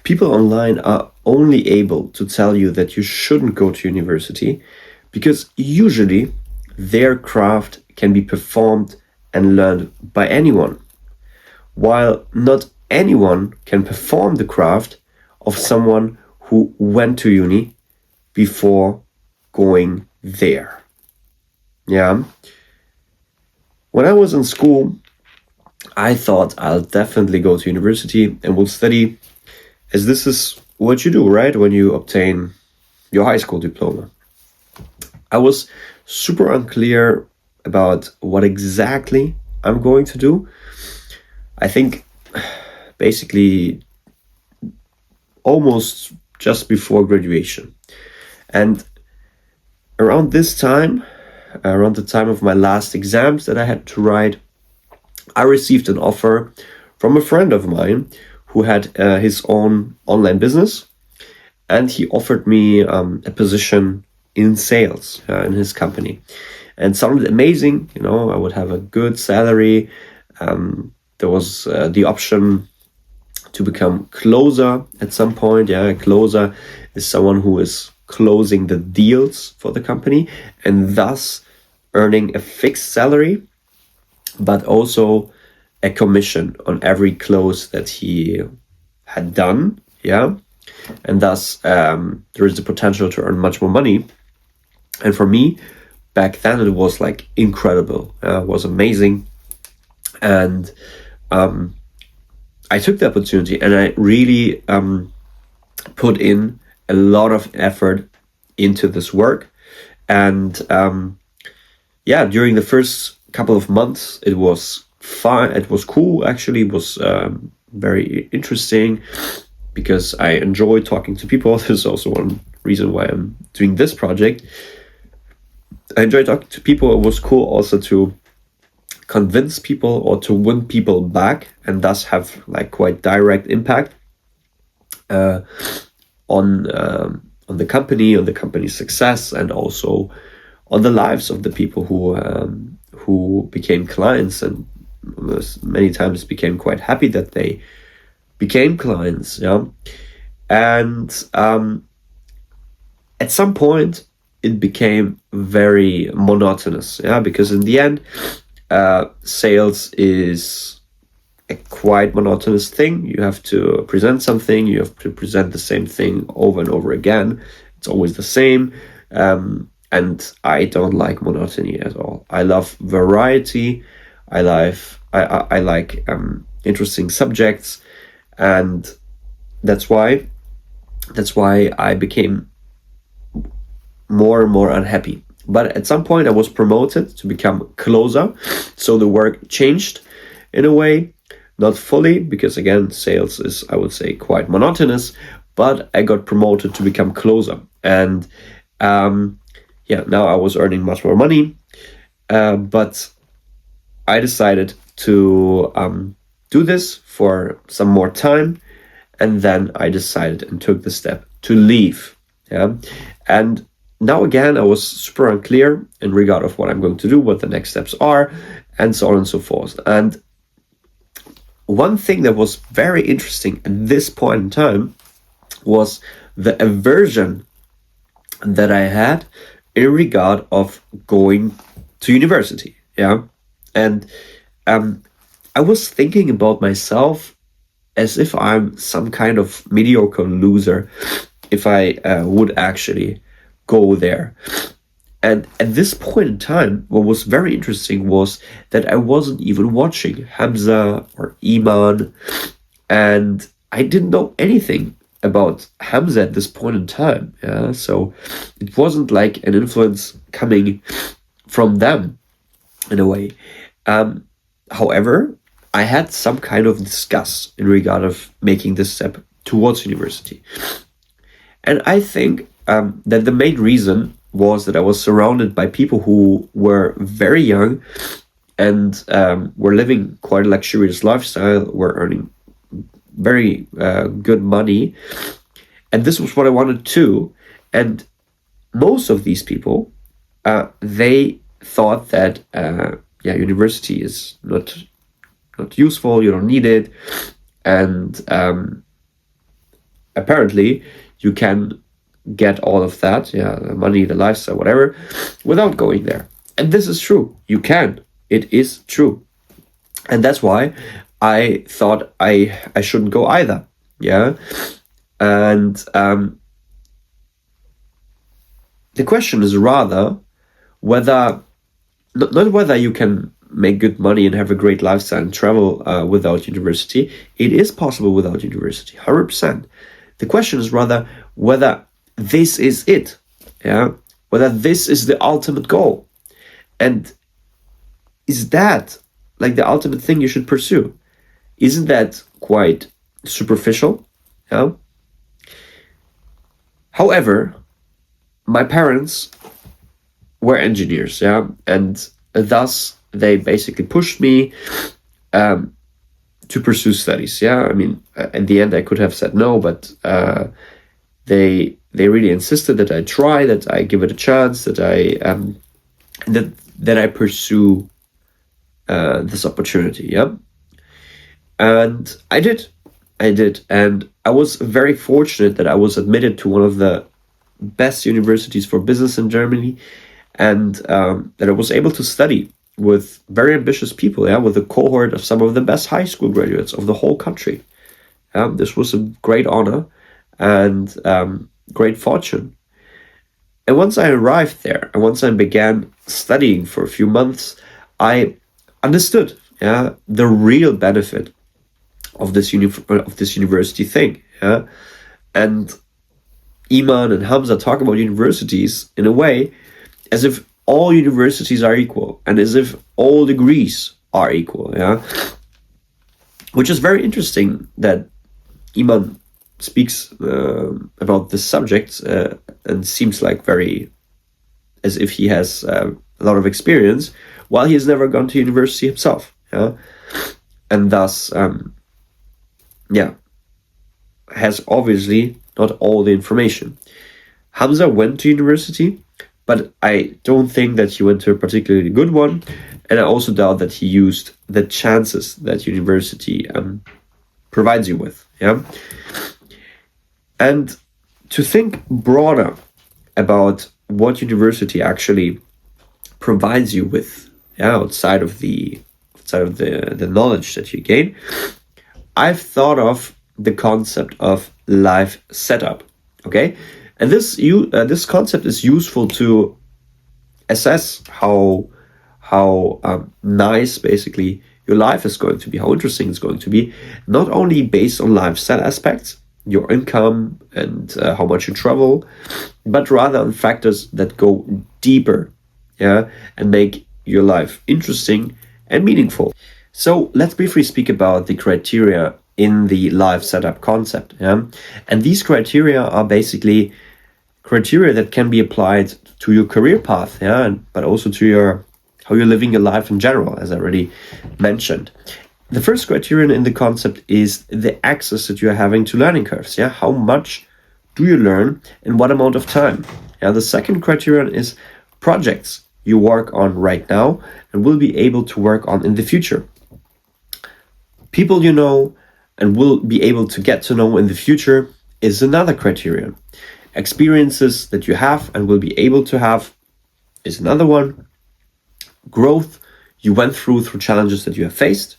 People online are only able to tell you that you shouldn't go to university because usually their craft can be performed and learned by anyone, while not anyone can perform the craft of someone who went to uni before going there. Yeah. When I was in school, I thought I'll definitely go to university and will study, as this is what you do, right? When you obtain your high school diploma. I was super unclear about what exactly I'm going to do. I think basically almost just before graduation. And around this time, around the time of my last exams that I had to write, I received an offer from a friend of mine who had his own online business, and he offered me a position in sales in his company. And it sounded amazing. I would have a good salary. There was the option to become closer at some point. Yeah, a closer is someone who is closing the deals for the company and thus earning a fixed salary, but also a commission on every close that he had done. Yeah, and thus there is the potential to earn much more money. And for me, back then it was like incredible. It was amazing, and I took the opportunity and I really put in a lot of effort into this work. And during the first couple of months, it was fun. It was cool, actually. It was very interesting because I enjoy talking to people. This is also one reason why I'm doing this project. I enjoy talking to people. It was cool also to convince people or to win people back and thus have like quite direct impact on the company, on the company's success, and also on the lives of the people who became clients, and many times became quite happy that they became clients. Yeah, and at some point it became very monotonous. Yeah, because in the end, sales is a quite monotonous thing. You have to present something, you have to present the same thing over and over again. It's always the same. And I don't like monotony at all. I love variety. I like interesting subjects, and that's why I became more and more unhappy. But at some point I was promoted to become closer, so the work changed in a way, not fully, because again, sales is, I would say, quite monotonous, but I got promoted to become closer. And now I was earning much more money, but I decided to do this for some more time, and then I decided and took the step to leave. Yeah, and now again, I was super unclear in regard of what I'm going to do, what the next steps are, and so on and so forth. And one thing that was very interesting at this point in time was the aversion that I had in regard of going to university. Yeah, and I was thinking about myself as if I'm some kind of mediocre loser if I would actually go there. And at this point in time, what was very interesting was that I wasn't even watching Hamza or Iman, and I didn't know anything about Hamza at this point in time. Yeah, so it wasn't like an influence coming from them in a way. However, I had some kind of disgust in regard of making this step towards university. And I think that the main reason was that I was surrounded by people who were very young and were living quite a luxurious lifestyle, were earning very good money. And this was what I wanted too. And most of these people, they thought that, university is not useful, you don't need it. And apparently you can get all of that, yeah, the money, the lifestyle, whatever, without going there. And this is true. You can. It is true. And that's why I thought I shouldn't go either. Yeah. And the question is rather whether, not whether you can make good money and have a great lifestyle and travel without university. It is possible without university, 100%. The question is rather whether this is it, yeah, whether this is the ultimate goal, and is that like the ultimate thing you should pursue? Isn't that quite superficial? Yeah. However, my parents were engineers, yeah, and thus they basically pushed me to pursue studies. Yeah, I mean, in the end, I could have said no, but they really insisted that I try, that I give it a chance, that I pursue this opportunity. Yeah, and I did, and I was very fortunate that I was admitted to one of the best universities for business in Germany, and that I was able to study with very ambitious people, yeah, with a cohort of some of the best high school graduates of the whole country. This was a great honor and great fortune. And once I arrived there, and once I began studying for a few months, I understood, yeah, the real benefit of this university thing. Yeah, and Iman and Hamza talk about universities in a way as if all universities are equal and as if all degrees are equal. Yeah, which is very interesting that Iman speaks about this subject and seems like very as if he has a lot of experience, while he has never gone to university himself. Yeah, and thus, has obviously not all the information. Hamza went to university, but I don't think that he went to a particularly good one, and I also doubt that he used the chances that university provides you with. Yeah, and to think broader about what university actually provides you with, yeah, outside of the knowledge that you gain, I've thought of the concept of life setup. Okay, and this concept is useful to assess how nice basically your life is going to be, how interesting it's going to be, not only based on lifestyle aspects, your income and how much you travel, but rather on factors that go deeper, yeah, and make your life interesting and meaningful. So let's briefly speak about the criteria in the life setup concept. Yeah? And these criteria are basically criteria that can be applied to your career path, yeah, but also to how you're living your life in general, as I already mentioned. The first criterion in the concept is the access that you're having to learning curves. Yeah, how much do you learn in what amount of time? Yeah, the second criterion is projects you work on right now and will be able to work on in the future. People you know and will be able to get to know in the future is another criterion. Experiences that you have and will be able to have is another one. Growth you went through challenges that you have faced.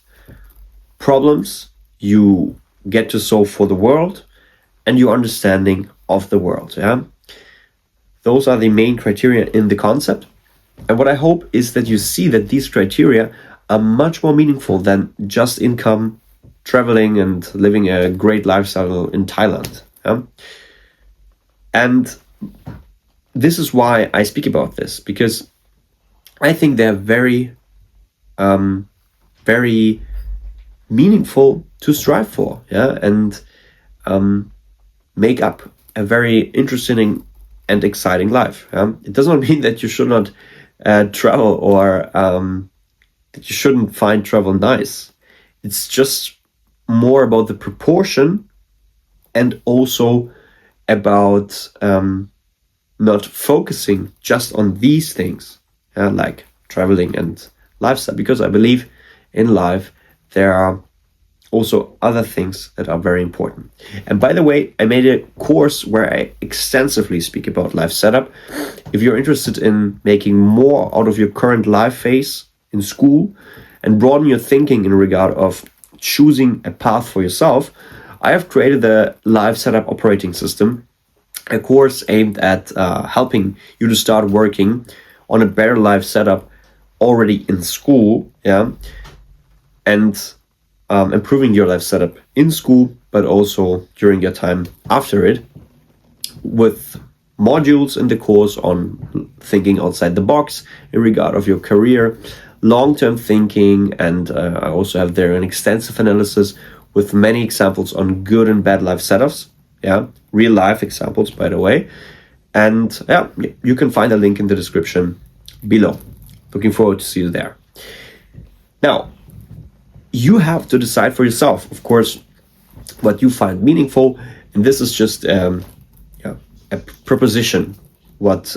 Problems you get to solve for the world, and your understanding of the world. Yeah, those are the main criteria in the concept. And what I hope is that you see that these criteria are much more meaningful than just income, traveling, and living a great lifestyle in Thailand. Yeah? And this is why I speak about this, because I think they're very, very meaningful to strive for, yeah, and make up a very interesting and exciting life. It does not mean that you should not travel or that you shouldn't find travel nice. It's just more about the proportion and also about not focusing just on these things, like traveling and lifestyle, because I believe in life there are also other things that are very important. And by the way, I made a course where I extensively speak about life setup. If you're interested in making more out of your current life phase in school and broaden your thinking in regard of choosing a path for yourself, I have created the Life Setup Operating System, a course aimed at helping you to start working on a better life setup already in school, and improving your life setup in school, but also during your time after it, with modules in the course on thinking outside the box in regard of your career, long-term thinking, and I also have there an extensive analysis with many examples on good and bad life setups, real life examples, by the way. And you can find a link in the description below. Looking forward to see you there. Now, you have to decide for yourself, of course, what you find meaningful, and this is just a proposition. What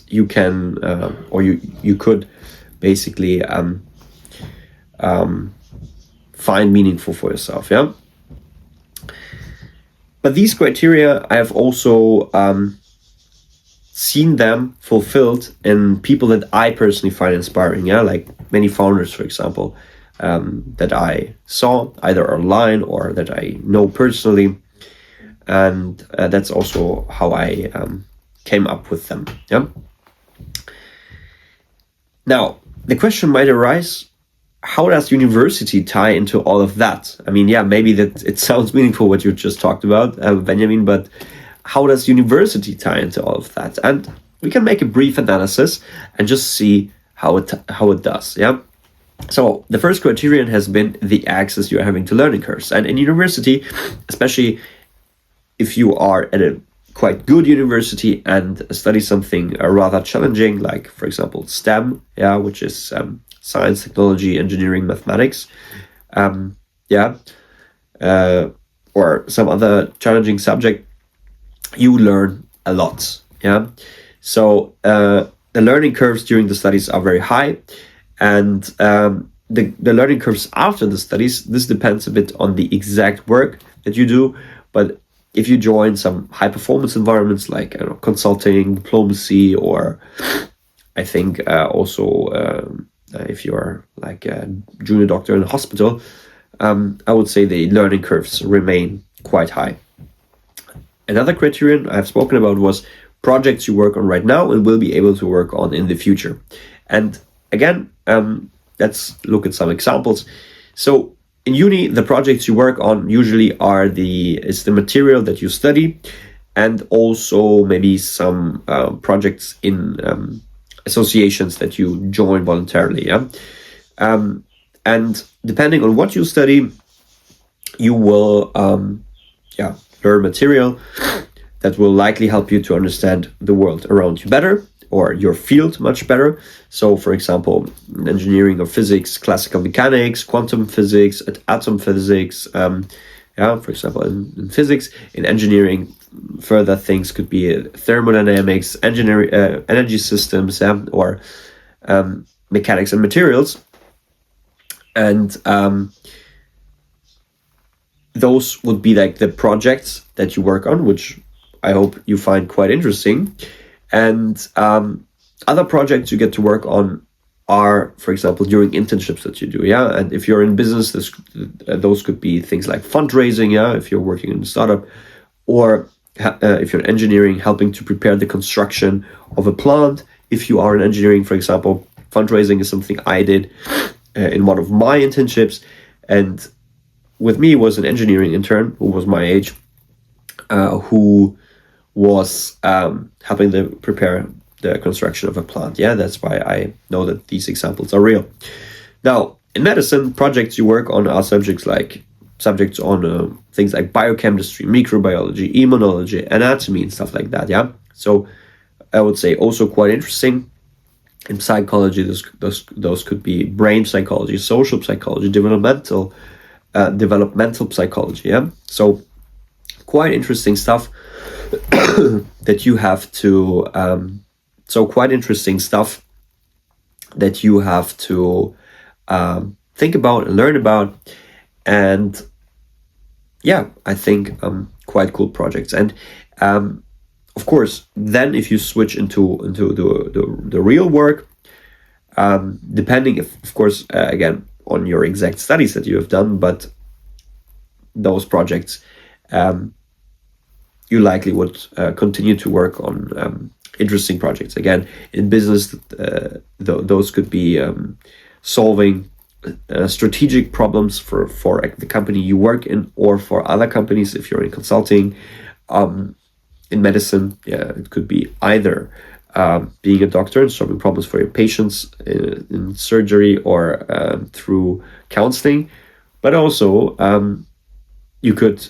you can or you could basically find meaningful for yourself, But these criteria, I have also seen them fulfilled in people that I personally find inspiring, like many founders, for example, that I saw either online or that I know personally, and that's also how I came up with them. Now, the question might arise: how does university tie into all of that? I mean, maybe that it sounds meaningful what you just talked about, Benjamin, but how does university tie into all of that? And we can make a brief analysis and just see how it does. So the first criterion has been the access you're having to learning curves. And in university, especially if you are at a quite good university and study something rather challenging, like, for example, STEM, which is science, technology, engineering, mathematics, or some other challenging subject, you learn a lot. So the learning curves during the studies are very high, and the learning curves after the studies, this depends a bit on the exact work that you do. But if you join some high performance environments like consulting, diplomacy, or I think also if you're like a junior doctor in a hospital, I would say the learning curves remain quite high. Another criterion I've spoken about was projects you work on right now and will be able to work on in the future. And again, let's look at some examples. So in uni, the projects you work on usually is the material that you study, and also maybe some projects in associations that you join voluntarily. And depending on what you study, you will learn material that will likely help you to understand the world around you better, or your field much better. So, for example, in engineering or physics, classical mechanics, quantum physics, atom physics. For example, in physics, in engineering, further things could be thermodynamics, energy systems, or mechanics and materials. And those would be like the projects that you work on, which I hope you find quite interesting. And other projects you get to work on are, for example, during internships that you do. And if you're in business, those could be things like fundraising, if you're working in a startup, or if you're in engineering, helping to prepare the construction of a plant. If you are in engineering, for example, fundraising is something I did in one of my internships. And with me was an engineering intern who was my age, who was helping to prepare the construction of a plant. That's why I know that these examples are real. Now, in medicine, projects you work on are subjects on things like biochemistry, microbiology, immunology, anatomy, and stuff like that. So I would say also quite interesting. In psychology, those could be brain psychology, social psychology, developmental psychology. So quite interesting stuff that you have to think about and learn about. And yeah, I think quite cool projects. And of course, then if you switch into the real work, depending, if, of course, again, on your exact studies that you have done, but those projects, you likely would continue to work on interesting projects. Again, in business, those could be solving strategic problems for the company you work in, or for other companies if you're in consulting. In medicine, yeah, it could be either being a doctor and solving problems for your patients in surgery, or through counseling, but also you could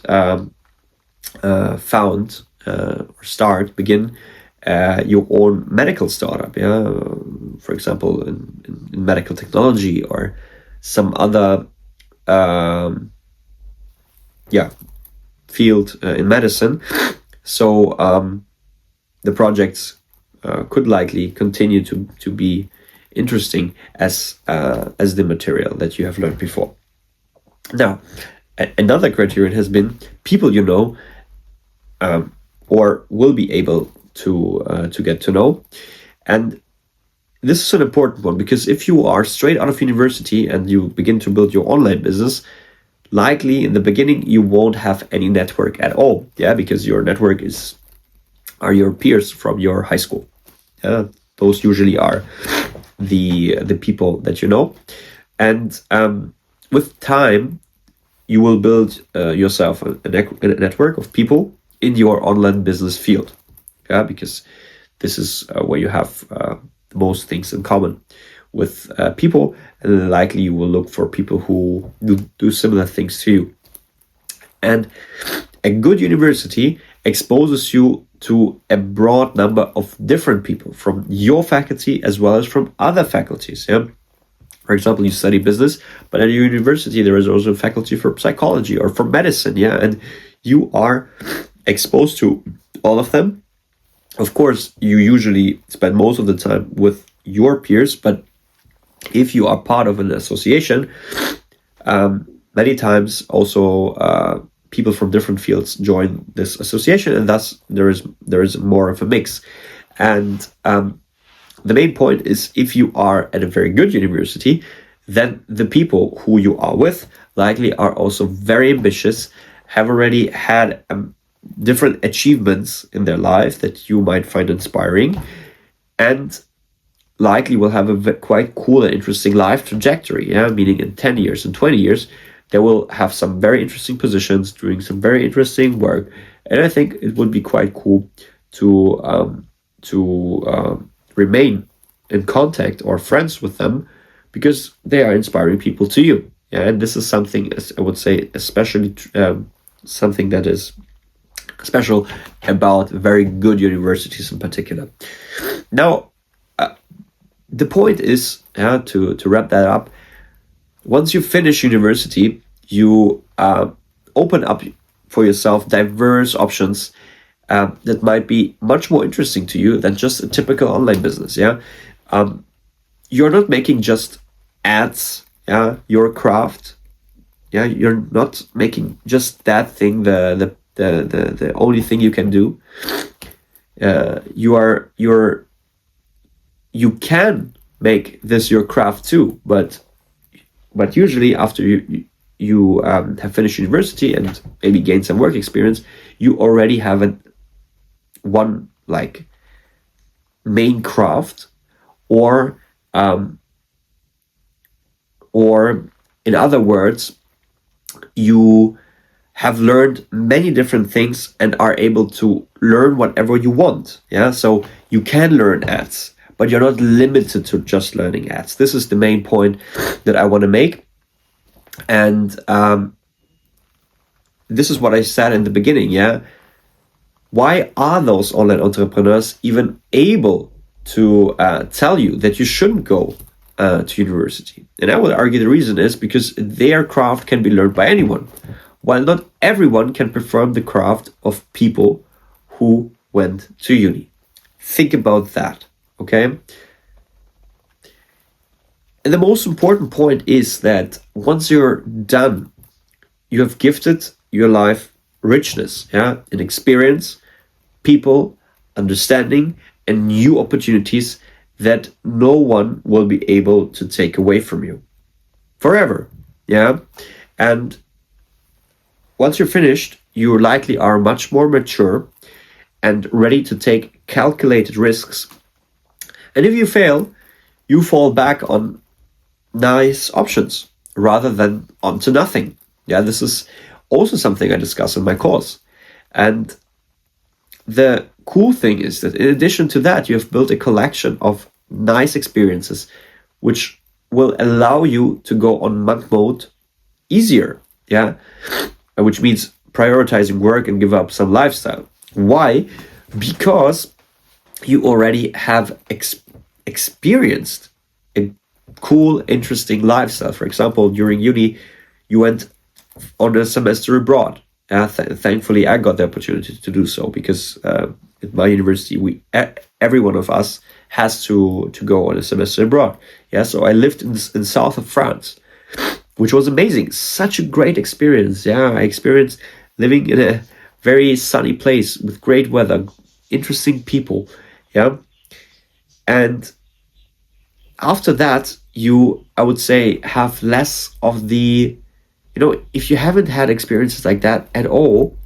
begin your own medical startup, yeah, for example, in medical technology, or some other field in medicine. So the projects could likely continue to be interesting as the material that you have learned before. Now, another criterion has been people you know, or will be able to get to know. And this is an important one, because if you are straight out of university and you begin to build your online business, likely in the beginning you won't have any network at all, yeah, because your network are your peers from your high school. Those usually are the people that you know. And with time, you will build yourself a network of people in your online business field, yeah, because this is where you have the most things in common with people, and likely you will look for people who do similar things to you. And a good university exposes you to a broad number of different people from your faculty as well as from other faculties. Yeah? For example, you study business, but at a university there is also a faculty for psychology or for medicine. Yeah, and you are exposed to all of them. Of course, you usually spend most of the time with your peers, but if you are part of an association, many times also people from different fields join this association, and thus there is more of a mix. And the main point is, if you are at a very good university, then the people who you are with likely are also very ambitious, have already had different achievements in their life that you might find inspiring, and likely will have a quite cool and interesting life trajectory. Yeah, meaning in 10 years and 20 years, they will have some very interesting positions, doing some very interesting work. And I think it would be quite cool to remain in contact or friends with them, because they are inspiring people to you. Yeah, and this is something, as I would say, especially something that is special about very good universities in particular. Now, the point is, to wrap that up, once you finish university, you open up for yourself diverse options that might be much more interesting to you than just a typical online business. Yeah, you're not making just ads. Yeah, your craft. Yeah, you're not making just that thing the only thing you can do. You can make this your craft too, but usually after you have finished university and maybe gained some work experience, you already have one like main craft, or in other words, you have learned many different things and are able to learn whatever you want. Yeah, so you can learn ads, but you're not limited to just learning ads. This is the main point that I want to make. And this is what I said in the beginning. Yeah, why are those online entrepreneurs even able to tell you that you shouldn't go to university? And I would argue the reason is because their craft can be learned by anyone, while not everyone can perform the craft of people who went to uni. Think about that, okay? And the most important point is that once you're done you have gifted your life richness, yeah, in experience, people, understanding, and new opportunities that no one will be able to take away from you forever. Yeah. And once you're finished, you likely are much more mature and ready to take calculated risks. And if you fail, you fall back on nice options rather than onto nothing. Yeah, this is also something I discuss in my course. And the cool thing is that in addition to that, you have built a collection of nice experiences which will allow you to go on monk mode easier. Yeah, which means prioritizing work and give up some lifestyle. Why? Because you already have experienced a cool, interesting lifestyle. For example, during uni, you went on a semester abroad. Thankfully, I got the opportunity to do so because at my university, every one of us has to go on a semester abroad. Yeah, so I lived in south of France, which was amazing. Such a great experience. Yeah, I experienced living in a very sunny place with great weather, interesting people. Yeah, and after that, I would say, have less of the, if you haven't had experiences like that at all,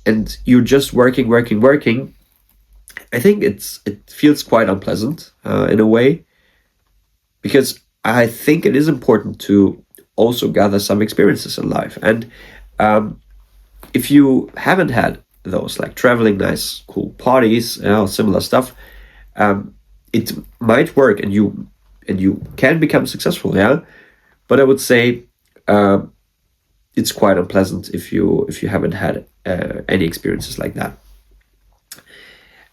and you're just working, I think it feels quite unpleasant in a way, because I think it is important to also gather some experiences in life. And if you haven't had those, like traveling, nice, cool parties, similar stuff, it might work, and you can become successful. Yeah, but I would say it's quite unpleasant if you haven't had any experiences like that.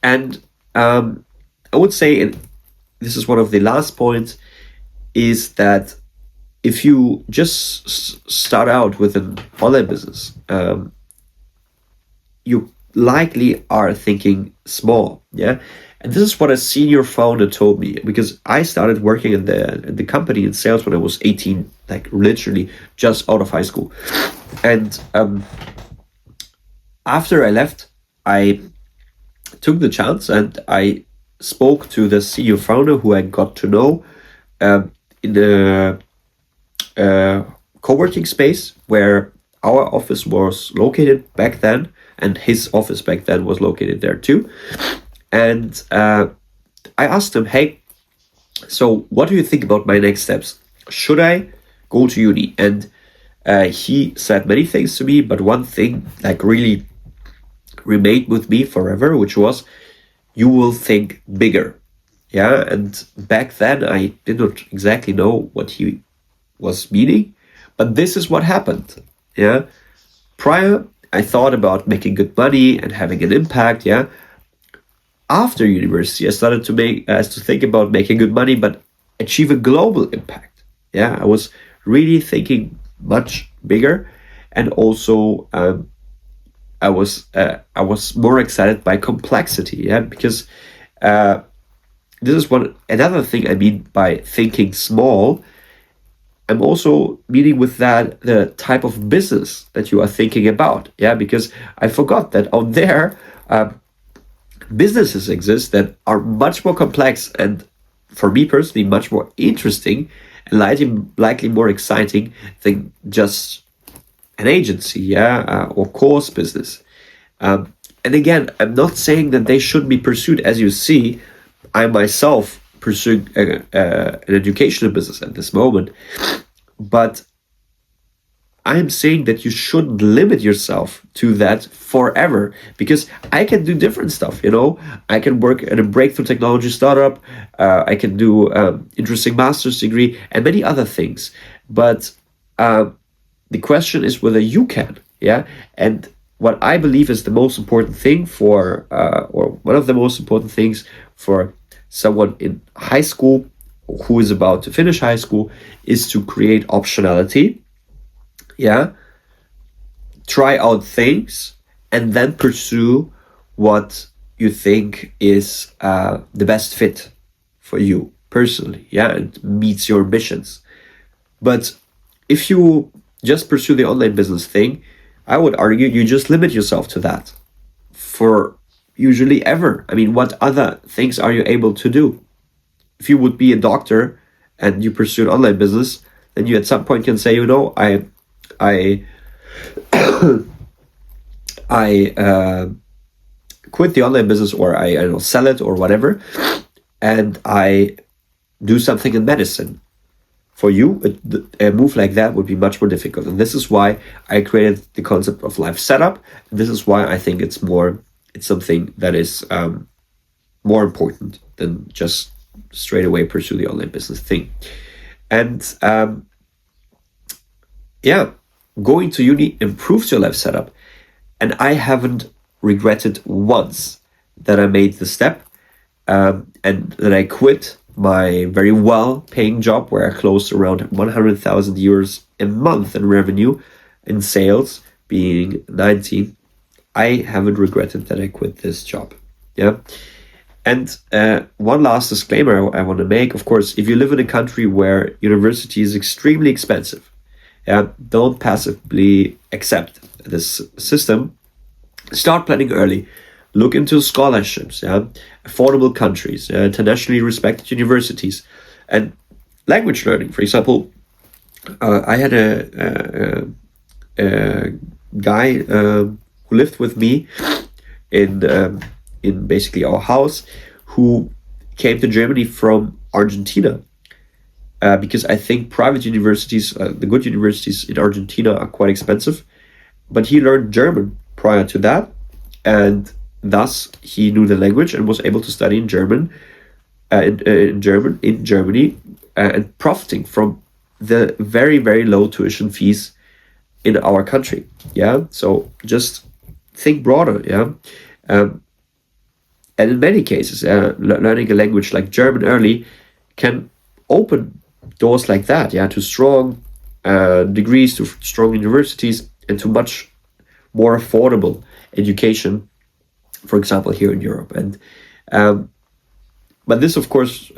And I would say, and this is one of the last points, is that if you just start out with an online business, you likely are thinking small. Yeah. And this is what a senior founder told me, because I started working in the company in sales when I was 18, like literally just out of high school. And after I left, I took the chance and I spoke to the CEO founder, who I got to know in the co-working space where our office was located back then, and his office back then was located there too. And I asked him, hey, so what do you think about my next steps? Should I go to uni? And he said many things to me, but one thing like really remained with me forever, which was, you will think bigger. Yeah, and back then I did not exactly know what he was meaning, but this is what happened. Yeah, prior I thought about making good money and having an impact. Yeah, after university I started to think about making good money, but achieve a global impact. Yeah, I was really thinking much bigger, and also I was more excited by complexity. Yeah, because this is another thing I mean by thinking small. I'm also meaning with that the type of business that you are thinking about. Yeah, because I forgot that out there businesses exist that are much more complex, and for me personally much more interesting and likely more exciting than just an agency, or course business. And again, I'm not saying that they should be pursued. As you see, I myself pursuing an educational business at this moment, but I'm saying that you shouldn't limit yourself to that forever, because I can do different stuff. I can work at a breakthrough technology startup. I can do interesting master's degree and many other things. But the question is whether you can. Yeah, and what I believe is the most important thing or one of the most important things for someone in high school who is about to finish high school is to create optionality. Yeah, try out things and then pursue what you think is the best fit for you personally. Yeah, and meets your ambitions. But if you just pursue the online business thing, I would argue you just limit yourself to that for usually ever. I mean, what other things are you able to do? If you would be a doctor and you pursue an online business, then you at some point can say, you know, I quit the online business, or I don't know, sell it or whatever, and I do something in medicine. For you, a move like that would be much more difficult. And this is why I created the concept of life setup. This is why I think it's something that is more important than just straight away pursue the online business thing. And yeah, going to uni improves your life setup. And I haven't regretted once that I made the step and that I quit my very well-paying job where I closed around 100,000 euros a month in revenue in sales, being 19. I haven't regretted that I quit this job. Yeah. And one last disclaimer I want to make. Of course, if you live in a country where university is extremely expensive, yeah, don't passively accept this system. Start planning early. Look into scholarships, yeah, affordable countries, internationally respected universities, and language learning. For example, I had a guy who lived with me in basically our house, who came to Germany from Argentina. Because I think private universities, the good universities in Argentina, are quite expensive. But he learned German prior to that, and thus he knew the language and was able to study in German, in Germany, and profiting from the very, very low tuition fees in our country. Yeah, so just think broader. Yeah, and in many cases, learning a language like German early can open doors like that. Yeah, to strong degrees, to strong universities, and to much more affordable education, for example, here in Europe. And but this, of course,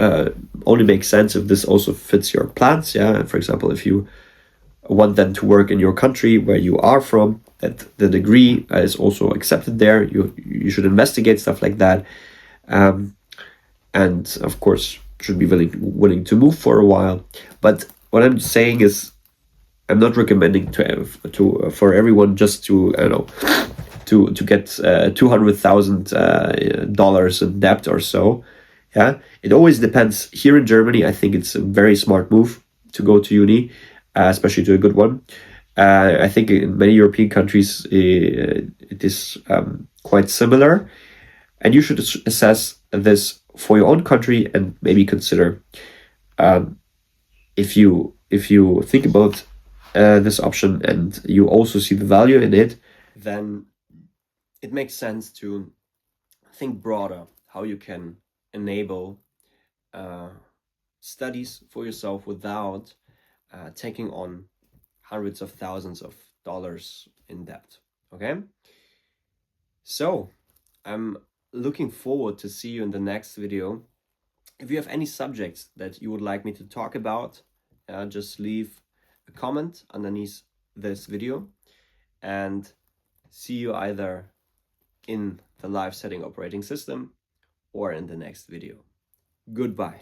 only makes sense if this also fits your plans. Yeah, for example, if you want them to work in your country where you are from, that the degree is also accepted there. You should investigate stuff like that, and of course should be willing to move for a while. But what I'm saying is, I'm not recommending for everyone just to to get $200,000 in debt or so. Yeah, it always depends. Here in Germany, I think it's a very smart move to go to uni, especially to a good one. I think in many European countries it is quite similar, and you should assess this for your own country and maybe consider if you think about this option and you also see the value in it, then it makes sense to think broader how you can enable studies for yourself without taking on hundreds of thousands of dollars in debt. Okay, so I'm looking forward to see you in the next video. If you have any subjects that you would like me to talk about, just leave a comment underneath this video, and see you either in the live setting operating system or in the next video. Goodbye.